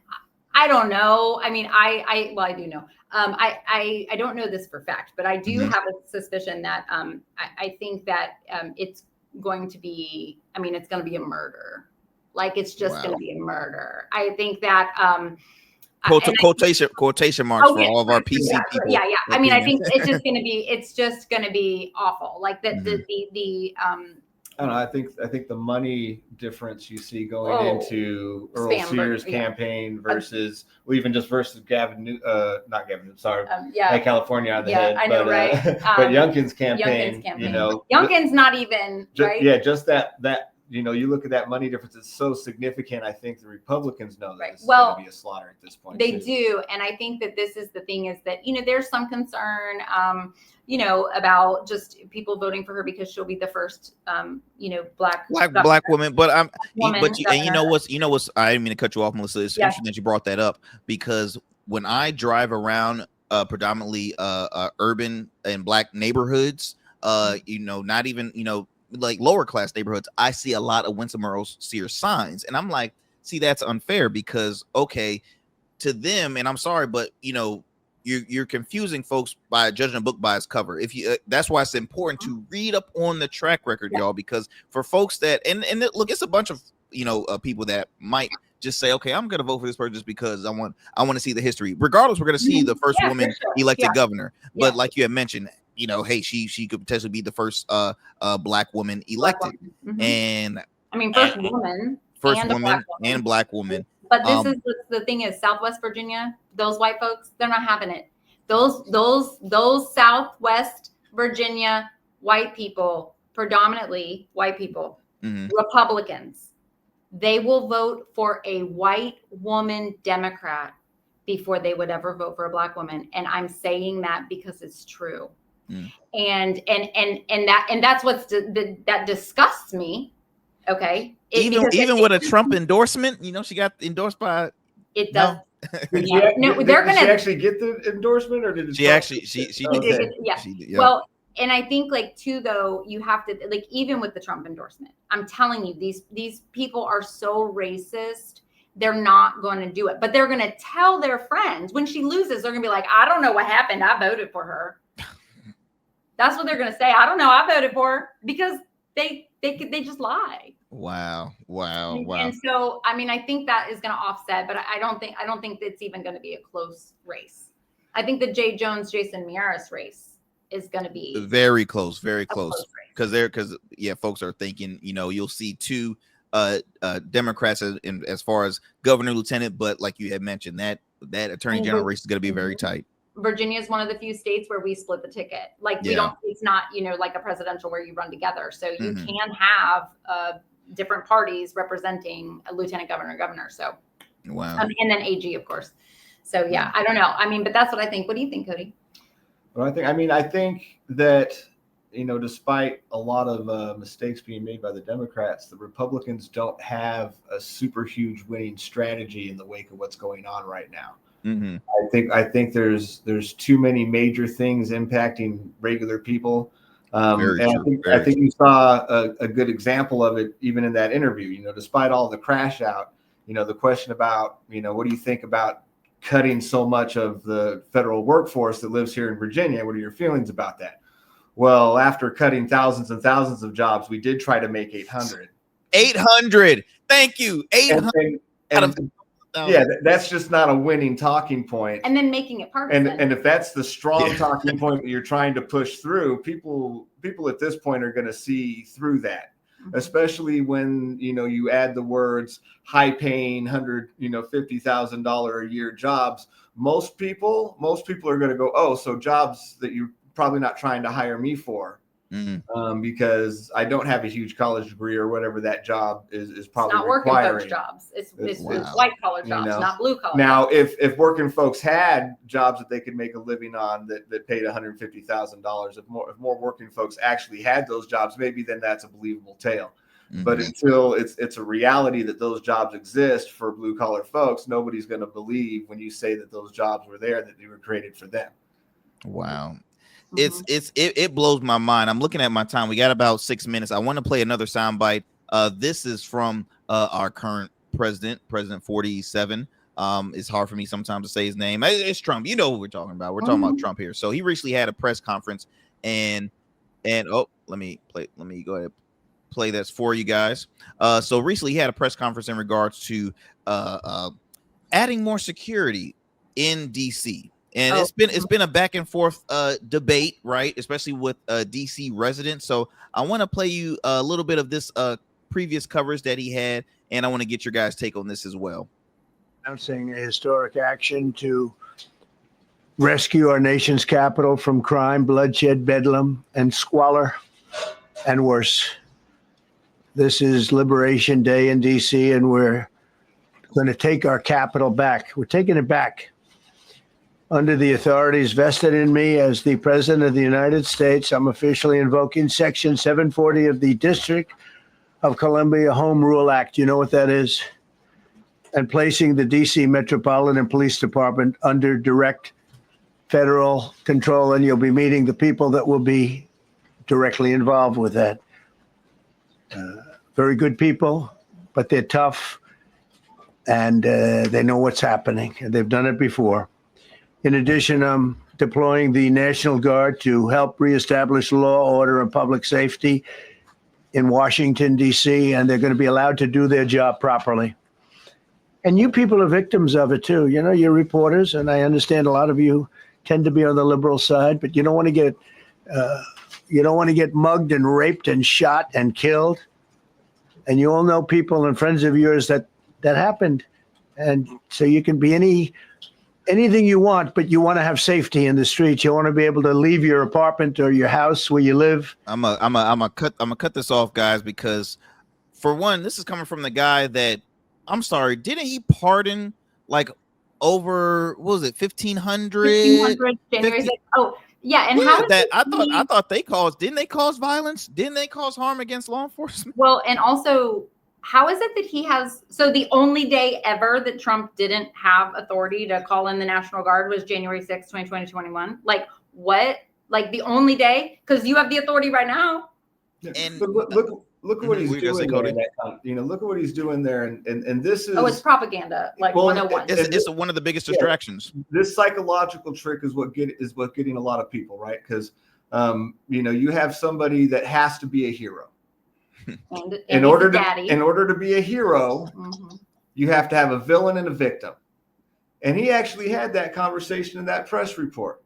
I don't know. I mean, I do know. I don't know this for fact, but I do have a suspicion that I think that it's going to be, it's going to be a murder. Like, it's just going to be a murder. I think that quotation marks for all of our PC people. Yeah. I mean, I think it's just going to be awful. Like the I don't know. I think the money difference you see going into Earl Sears' campaign versus Gavin, California on the head. I know, right? But Youngkin's campaign, you know, Youngkin's not even right. Yeah, just that you know, you look at that money difference; it's so significant. I think the Republicans know that it's going to be a slaughter at this point. They do, and I think that this is the thing: is that, you know, there's some concern. You know, about just people voting for her because she'll be the first, you know, black woman. But you know what's I didn't mean to cut you off, Melissa. It's interesting that you brought that up, because when I drive around predominantly urban and black neighborhoods, you know, not even, you know, like lower class neighborhoods, I see a lot of Winsome Earl Sears signs, and I'm like, see, that's unfair, because okay, to them, and I'm sorry, but you know, you're confusing folks by judging a book by its cover. If you, that's why it's important to read up on the track record, y'all, because for folks that and look, it's a bunch of, you know, people that might just say, okay, I'm going to vote for this person just because I want to see the history. Regardless, we're going to see the first woman elected governor. But like you had mentioned, you know, hey, she could potentially be the first black woman elected. And first woman and black woman. But this is the thing is, Southwest Virginia, those white folks, they're not having it. Those Southwest Virginia white people, predominantly white people, Republicans, they will vote for a white woman Democrat before they would ever vote for a black woman. And I'm saying that because it's true. And that's that disgusts me. Okay. Even with a Trump endorsement, you know, she got endorsed by. It does. Did she actually get the endorsement, or did she actually? She did. Yeah. Well, and I think, like, too, though, you have to, like, even with the Trump endorsement, I'm telling you, these people are so racist. They're not going to do it, but they're going to tell their friends when she loses. They're going to be like, I don't know what happened. I voted for her. That's what they're going to say. I don't know. I voted for her, because they just lie. Wow. And so, I think that is going to offset, but I don't think it's even going to be a close race. I think the Jay Jones, Jason Miyares race is going to be very close, because folks are thinking, you know, you'll see two Democrats as far as governor, lieutenant, but like you had mentioned, that attorney general race is going to be very tight. Virginia is one of the few states where we split the ticket. Like we don't, it's not, like a presidential where you run together. So you can have different parties representing a lieutenant governor. So, wow. And then AG, of course. So yeah, I don't know. I mean, but that's what I think. What do you think, Cody? Well, I think that, despite a lot of mistakes being made by the Democrats, the Republicans don't have a super huge winning strategy in the wake of what's going on right now. I think there's too many major things impacting regular people. And I think you saw a good example of it even in that interview. Despite all the crash out, the question about, what do you think about cutting so much of the federal workforce that lives here in Virginia? What are your feelings about that? Well, after cutting thousands and thousands of jobs, we did try to make 800. 800. Thank you. 800. Yeah, that's just not a winning talking point. And then making it partisan. And if that's the strong talking point that you're trying to push through, people at this point are going to see through that, especially when you add the words high paying $150,000 a year jobs. Most people are going to go, oh, so jobs that you're probably not trying to hire me for. Because I don't have a huge college degree or whatever that job is probably it's not working requiring. folks jobs. It's white collar jobs, not blue collar. Now, if working folks had jobs that they could make a living on that paid $150,000, if more working folks actually had those jobs, maybe then that's a believable tale. But until it's a reality that those jobs exist for blue collar folks, nobody's going to believe when you say that those jobs were there, that they were created for them. Wow. It blows my mind. I'm looking at my time. We got about 6 minutes. I want to play another soundbite. This is from our current President 47. It's hard for me sometimes to say his name. It's Trump. You know what we're talking about. We're talking about Trump here. So he recently had a press conference and let me go ahead and play this for you guys. So recently he had a press conference in regards to adding more security in DC. And it's been a back and forth debate, right? Especially with DC residents. So I want to play you a little bit of this previous coverage that he had, and I want to get your guys' take on this as well. Announcing a historic action to rescue our nation's capital from crime, bloodshed, bedlam, and squalor, and worse. This is Liberation Day in DC, and we're going to take our capital back. We're taking it back. Under the authorities vested in me as the President of the United States, I'm officially invoking Section 740 of the District of Columbia Home Rule Act. You know what that is? And placing the D.C. Metropolitan Police Department under direct federal control. And you'll be meeting the people that will be directly involved with that. Very good people, but they're tough. And they know what's happening. And they've done it before. In addition, I'm deploying the National Guard to help reestablish law, order, and public safety in Washington, D.C., and they're going to be allowed to do their job properly. And you people are victims of it, too. You're reporters, and I understand a lot of you tend to be on the liberal side, but you don't want to get mugged and raped and shot and killed. And you all know people and friends of yours that happened. And so you can be anything you want, but you want to have safety in the streets. You want to be able to leave your apartment or your house where you live. I'm gonna cut this off, guys, because for one, this is coming from the guy that, I'm sorry, didn't he pardon like over, what was it, 1,500? January 6th. Oh, yeah. And how that? I thought didn't they cause violence? Didn't they cause harm against law enforcement? Well, and also, how is it that he has, so the only day ever that Trump didn't have authority to call in the National Guard was January 6th, 2021? Like what? Like the only day? Because you have the authority right now. And look at what he's doing there. Look at what he's doing there. And this is... Oh, it's propaganda, like 101. It's one of the biggest distractions. This psychological trick is what getting a lot of people, right? Because, you have somebody that has to be a hero. In order to be a hero, you have to have a villain and a victim. And he actually had that conversation in that press report.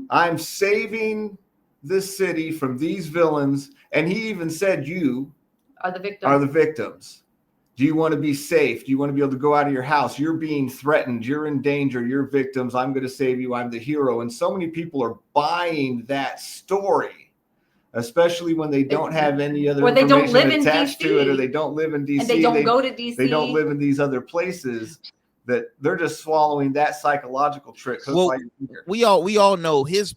I'm saving this city from these villains. And he even said, you are the victims. Do you want to be safe? Do you want to be able to go out of your house? You're being threatened. You're in danger. You're victims. I'm going to save you. I'm the hero. And so many people are buying that story, especially when they don't have any other information attached to it, or they don't live in DC. And they don't go to DC. They don't live in these other places. That they're just swallowing that psychological trick. Well, we all know his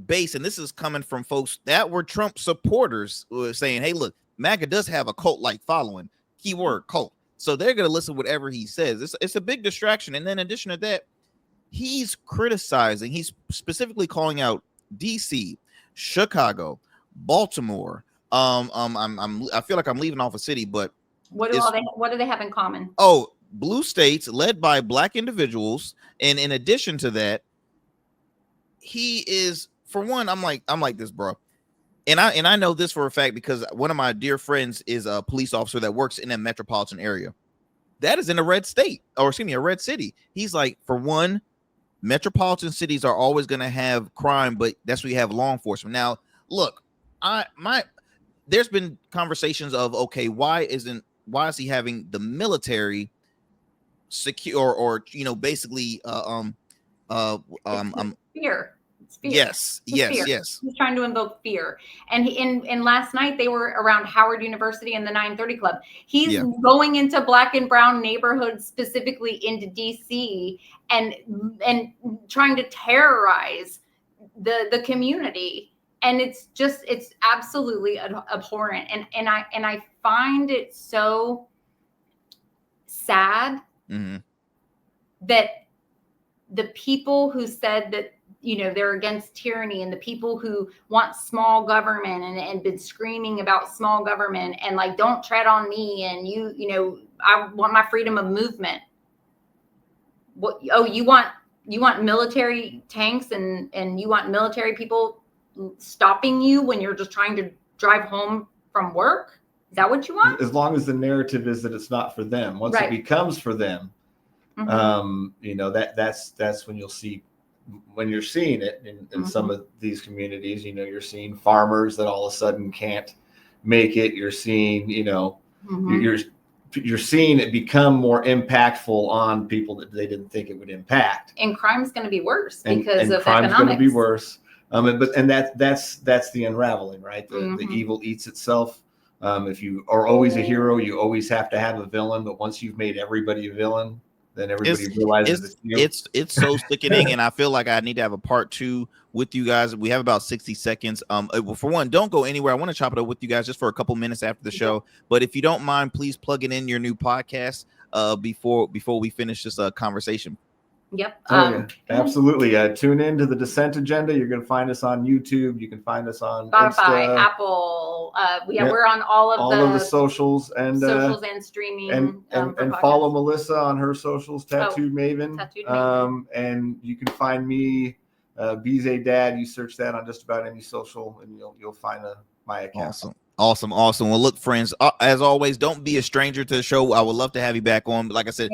base, and this is coming from folks that were Trump supporters who are saying, hey, look, MAGA does have a cult-like following. Keyword cult. So they're going to listen to whatever he says. It's a big distraction. And then in addition to that, he's criticizing, he's specifically calling out DC, Chicago, Baltimore. I feel like I'm leaving off a city, but what do they have in common? Oh, blue states led by black individuals. And in addition to that, he is, for one, I'm like this, bro. And I know this for a fact because one of my dear friends is a police officer that works in a metropolitan area. That is in a red state, or excuse me, a red city. He's like, for one, metropolitan cities are always going to have crime, but that's where you have law enforcement. Now, look, there's been conversations of, okay, why is he having the military secure or basically fear. Yes. He's trying to invoke fear. And and last night they were around Howard University and the 930 Club. He's going into black and brown neighborhoods, specifically into DC, and trying to terrorize the community. And it's absolutely abhorrent. And I find it so sad that the people who said that, they're against tyranny, and the people who want small government and been screaming about small government and like, don't tread on me. And I want my freedom of movement. What? Oh, you want military tanks and you want military people stopping you when you're just trying to drive home from work? Is that what you want? As long as the narrative is that it's not for them. Once it becomes for them, that's when you'll see, when you're seeing it in some of these communities, you're seeing farmers that all of a sudden can't make it. You're seeing, you're seeing it become more impactful on people that they didn't think it would impact. And crime's going to be worse because of crime's economics. Going to be worse. That's the unraveling, right? The evil eats itself. If you are always a hero, you always have to have a villain. But once you've made everybody a villain, then everybody realizes it's so sickening. And I feel like I need to have a part 2 with you guys. We have about 60 seconds. For one, don't go anywhere. I want to chop it up with you guys just for a couple minutes after the show. But if you don't mind, please plug it in your new podcast before we finish this conversation. Yep. Absolutely. Tune in to the Dissent Agenda. You're going to find us on YouTube. You can find us on Spotify, Insta, Apple. We're on all of the socials and streaming. And follow Melissa on her socials, Tattooed Maven. And you can find me, BZ Dad. You search that on just about any social, and you'll find my account. Awesome. Well, look, friends, as always, don't be a stranger to the show. I would love to have you back on. But like I said,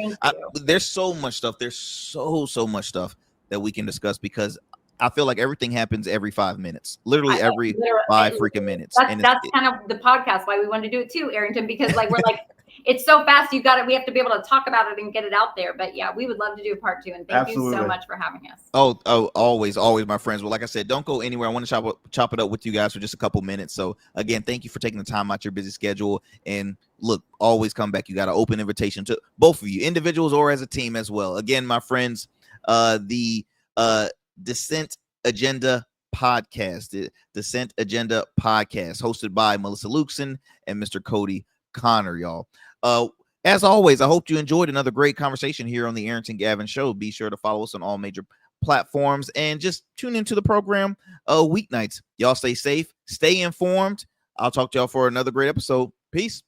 there's so much stuff. There's so much stuff that we can discuss because I feel like everything happens every 5 minutes, literally every 5 freaking minutes. That's kind of the podcast why we wanted to do it too, Arrington, because we're like, it's so fast. We have to be able to talk about it and get it out there. But yeah, we would love to do a part 2. And thank you so much for having us. Oh, always, my friends. Well, like I said, don't go anywhere. I want to chop it up with you guys for just a couple minutes. So again, thank you for taking the time out your busy schedule. And look, always come back. You got an open invitation to both of you, individuals or as a team as well. Again, my friends, the Dissent Agenda Podcast, the Dissent Agenda Podcast, hosted by Melissa Lukeson and Mr. Cody Connor, y'all. As always, I hope you enjoyed another great conversation here on the Arrington Gavin Show. Be sure to follow us on all major platforms and just tune into the program weeknights. Y'all stay safe, stay informed. I'll talk to y'all for another great episode. Peace.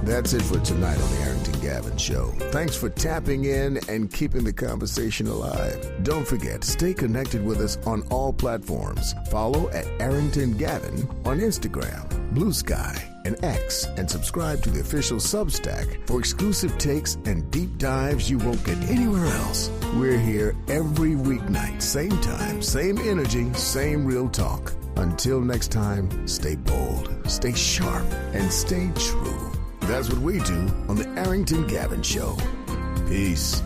That's it for tonight on the Arrington Gavin Gavin Show. Thanks for tapping in and keeping the conversation alive. Don't forget, stay connected with us on all platforms. Follow at Arrington Gavin on Instagram, Blue Sky, and X, and subscribe to the official Substack for exclusive takes and deep dives you won't get anywhere else. We're here every weeknight, same time, same energy, same real talk. Until next time, stay bold, stay sharp, and stay true. That's what we do on the Arrington Gavin Show. Peace.